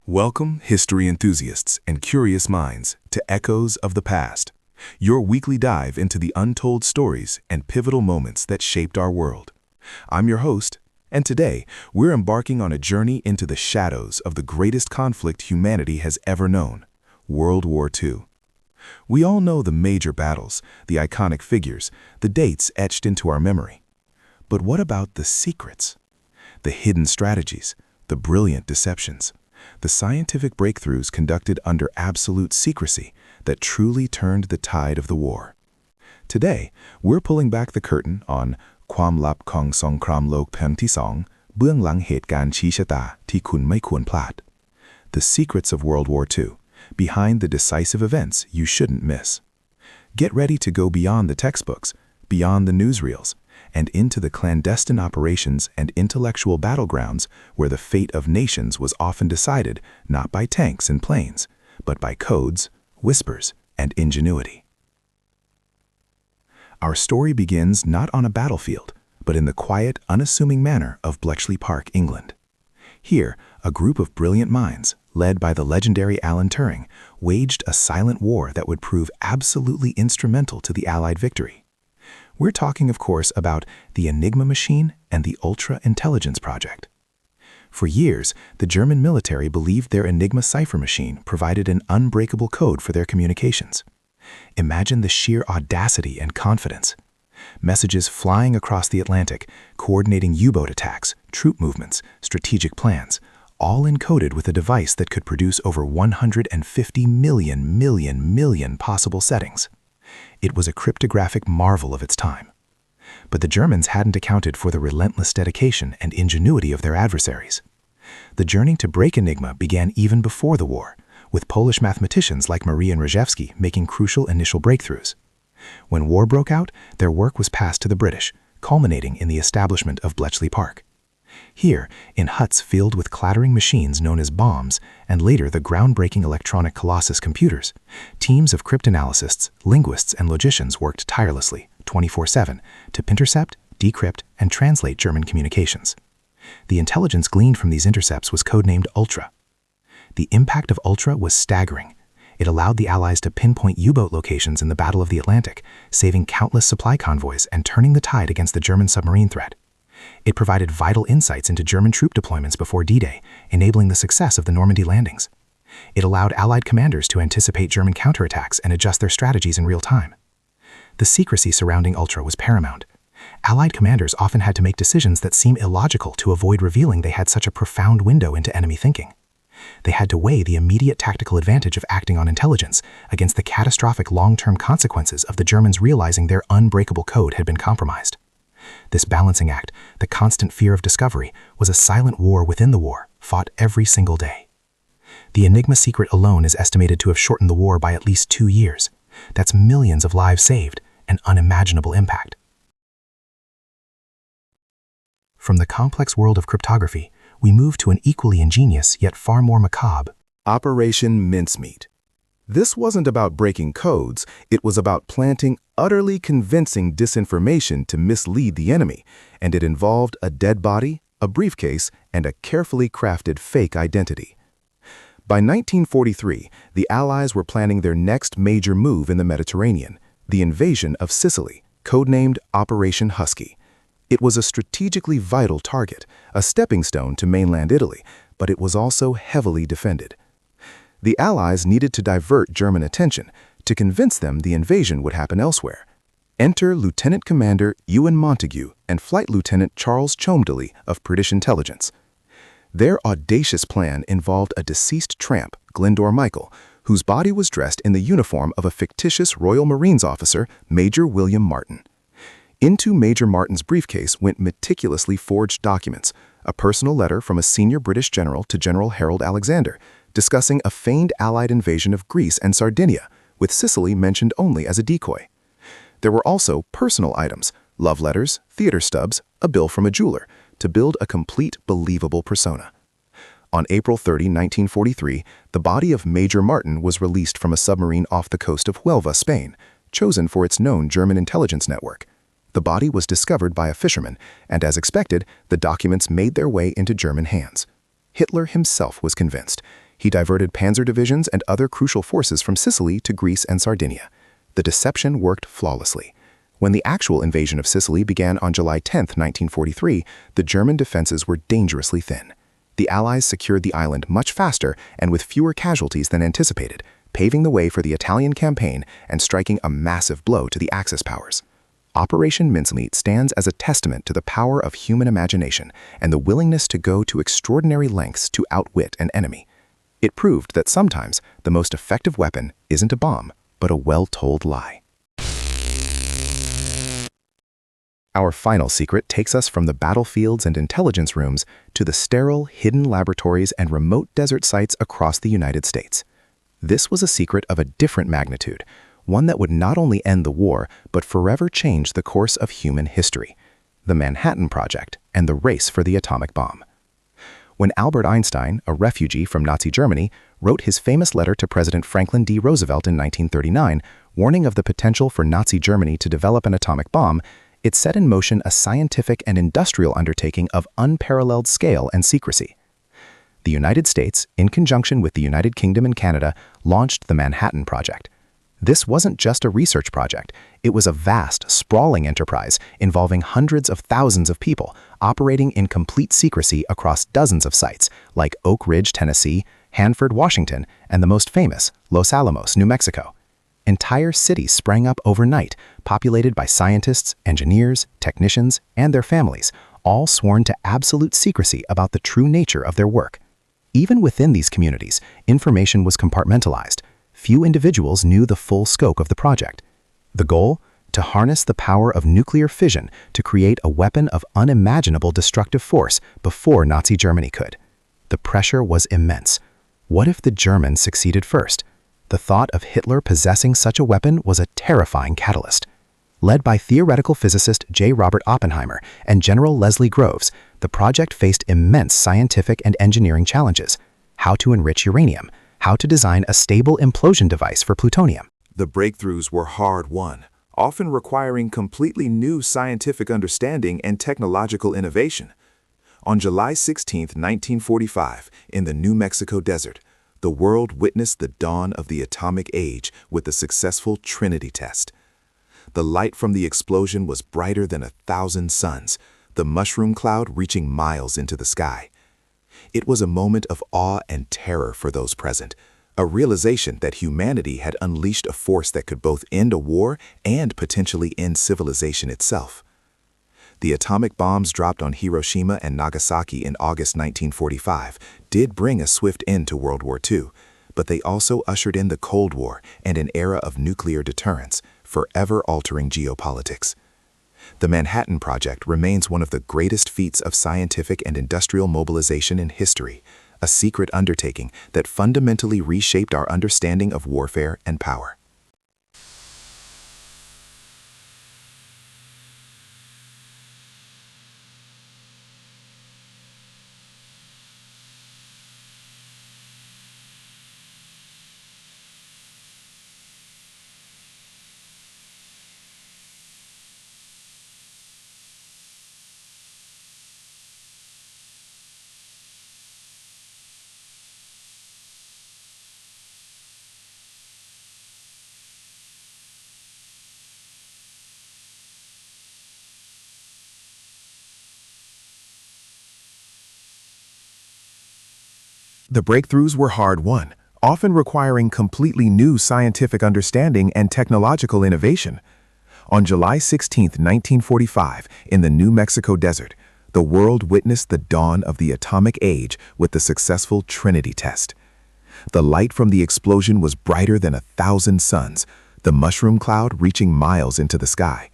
Welcome, history enthusiasts and curious minds, to Echoes of the Past, your weekly dive into the untold stories and pivotal moments that shaped our world. I'm your host, and today we're embarking on a journey into the shadows of the greatest conflict humanity has ever known, World War II. We all know the major battles, the iconic figures, the dates etched into our memory. But what about the secrets? The hidden strategies, the brilliant deceptions, the scientific breakthroughs conducted under absolute secrecy that truly turned the tide of the war. Today, we're pulling back the curtain on ความลับของสงครามโลกครั้งที่สองเบื้องหลังเหตุการณ์ชี้ชะตาที่คุณไม่ควรพลาด The secrets of World War II, behind the decisive events you shouldn't miss. Get ready to go beyond the textbooks, beyond the newsreels, and into the clandestine operations and intellectual battlegrounds where the fate of nations was often decided not by tanks and planes, but by codes, whispers, and ingenuity. Our story begins not on a battlefield, but in the quiet, unassuming manor of Bletchley Park, England. Here, a group of brilliant minds, led by the legendary Alan Turing, waged a silent war that would prove absolutely instrumental to the Allied victory. We're talking, of course, about the Enigma machine and the Ultra Intelligence Project. For years, the German military believed their Enigma cipher machine provided an unbreakable code for their communications. Imagine the sheer audacity and confidence. Messages flying across the Atlantic, coordinating U-boat attacks, troop movements, strategic plans, all encoded with a device that could produce over 150 million possible settings. It was a cryptographic marvel of its time. But the Germans hadn't accounted for the relentless dedication and ingenuity of their adversaries. The journey to break Enigma began even before the war, with Polish mathematicians like Marie and Rejewski making crucial initial breakthroughs. When war broke out, their work was passed to the British, culminating in the establishment of Bletchley Park. Here, in huts filled with clattering machines known as bombs, and later the groundbreaking electronic colossus computers, teams of cryptanalysts, linguists, and logicians worked tirelessly, 24/7, to intercept, decrypt, and translate German communications. The intelligence gleaned from these intercepts was codenamed Ultra. The impact of Ultra was staggering. It allowed the Allies to pinpoint U-boat locations in the Battle of the Atlantic, saving countless supply convoys and turning the tide against the German submarine threat. It provided vital insights into German troop deployments before D-Day, enabling the success of the Normandy landings. It allowed Allied commanders to anticipate German counterattacks and adjust their strategies in real time. The secrecy surrounding Ultra was paramount. Allied commanders often had to make decisions that seem illogical to avoid revealing they had such a profound window into enemy thinking. They had to weigh the immediate tactical advantage of acting on intelligence against the catastrophic long-term consequences of the Germans realizing their unbreakable code had been compromised. This balancing act, the constant fear of discovery, was a silent war within the war, fought every single day. The Enigma secret alone is estimated to have shortened the war by at least 2 years. That's millions of lives saved, an unimaginable impact. From the complex world of cryptography, we move to an equally ingenious yet far more macabre Operation Mincemeat. This wasn't about breaking codes, it was about planting utterly convincing disinformation to mislead the enemy, and it involved a dead body, a briefcase, and a carefully crafted fake identity. By 1943, the Allies were planning their next major move in the Mediterranean, the invasion of Sicily, codenamed Operation Husky. It was a strategically vital target, a stepping stone to mainland Italy, but it was also heavily defended. The Allies needed to divert German attention, to convince them the invasion would happen elsewhere. Enter Lieutenant Commander Ewan Montague and Flight Lieutenant Charles Cholmondeley of British intelligence. Their audacious plan involved a deceased tramp, Glyndor Michael, whose body was dressed in the uniform of a fictitious Royal Marines officer, Major William Martin. Into Major Martin's briefcase went meticulously forged documents, a personal letter from a senior British general to General Harold Alexander, discussing a feigned Allied invasion of Greece and Sardinia, with Sicily mentioned only as a decoy. There were also personal items, love letters, theater stubs, a bill from a jeweler, to build a complete, believable persona. On April 30, 1943, the body of Major Martin was released from a submarine off the coast of Huelva, Spain, chosen for its known German intelligence network. The body was discovered by a fisherman, and as expected, the documents made their way into German hands. Hitler himself was convinced. He diverted panzer divisions and other crucial forces from Sicily to Greece and Sardinia. The deception worked flawlessly. When the actual invasion of Sicily began on July 10, 1943, the German defenses were dangerously thin. The Allies secured the island much faster and with fewer casualties than anticipated, paving the way for the Italian campaign and striking a massive blow to the Axis powers. Operation Mincemeat stands as a testament to the power of human imagination and the willingness to go to extraordinary lengths to outwit an enemy. It proved that sometimes the most effective weapon isn't a bomb, but a well-told lie. Our final secret takes us from the battlefields and intelligence rooms to the sterile, hidden laboratories and remote desert sites across the United States. This was a secret of a different magnitude, one that would not only end the war, but forever change the course of human history: the Manhattan Project and the race for the atomic bomb. When Albert Einstein, a refugee from Nazi Germany, wrote his famous letter to President Franklin D. Roosevelt in 1939, warning of the potential for Nazi Germany to develop an atomic bomb, it set in motion a scientific and industrial undertaking of unparalleled scale and secrecy. The United States, in conjunction with the United Kingdom and Canada, launched the Manhattan Project. This wasn't just a research project. It was a vast, sprawling enterprise involving hundreds of thousands of people operating in complete secrecy across dozens of sites like Oak Ridge, Tennessee, Hanford, Washington, and the most famous, Los Alamos, New Mexico. Entire cities sprang up overnight, populated by scientists, engineers, technicians, and their families, all sworn to absolute secrecy about the true nature of their work. Even within these communities, information was compartmentalized. Few individuals knew the full scope of the project. The goal? To harness the power of nuclear fission to create a weapon of unimaginable destructive force before Nazi Germany could. The pressure was immense. What if the Germans succeeded first? The thought of Hitler possessing such a weapon was a terrifying catalyst. Led by theoretical physicist J. Robert Oppenheimer and General Leslie Groves, the project faced immense scientific and engineering challenges: how to enrich uranium, how to design a stable implosion device for plutonium. The breakthroughs were hard-won, often requiring completely new scientific understanding and technological innovation. On July 16, 1945, in the New Mexico desert, the world witnessed the dawn of the atomic age with the successful Trinity test. The light from the explosion was brighter than 1,000 suns, the mushroom cloud reaching miles into the sky. It was a moment of awe and terror for those present, a realization that humanity had unleashed a force that could both end a war and potentially end civilization itself. The atomic bombs dropped on Hiroshima and Nagasaki in August 1945 did bring a swift end to World War II, but they also ushered in the Cold War and an era of nuclear deterrence, forever altering geopolitics. The Manhattan Project remains one of the greatest feats of scientific and industrial mobilization in history, a secret undertaking that fundamentally reshaped our understanding of warfare and power. The breakthroughs were hard-won, often requiring completely new scientific understanding and technological innovation. On July 16, 1945, in the New Mexico desert, the world witnessed the dawn of the atomic age with the successful Trinity test. The light from the explosion was brighter than 1,000 suns, the mushroom cloud reaching miles into the sky.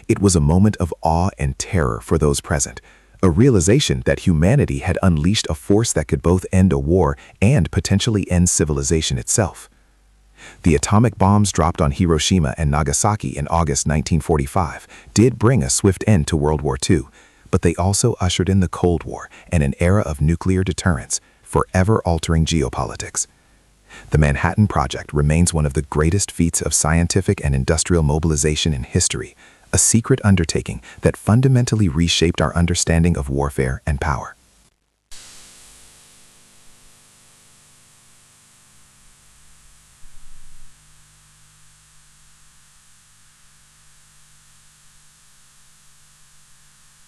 It was a moment of awe and terror for those present, a realization that humanity had unleashed a force that could both end a war and potentially end civilization itself. The atomic bombs dropped on Hiroshima and Nagasaki in August 1945 did bring a swift end to World War II, but they also ushered in the Cold War and an era of nuclear deterrence, forever altering geopolitics. The Manhattan Project remains one of the greatest feats of scientific and industrial mobilization in history, a secret undertaking that fundamentally reshaped our understanding of warfare and power.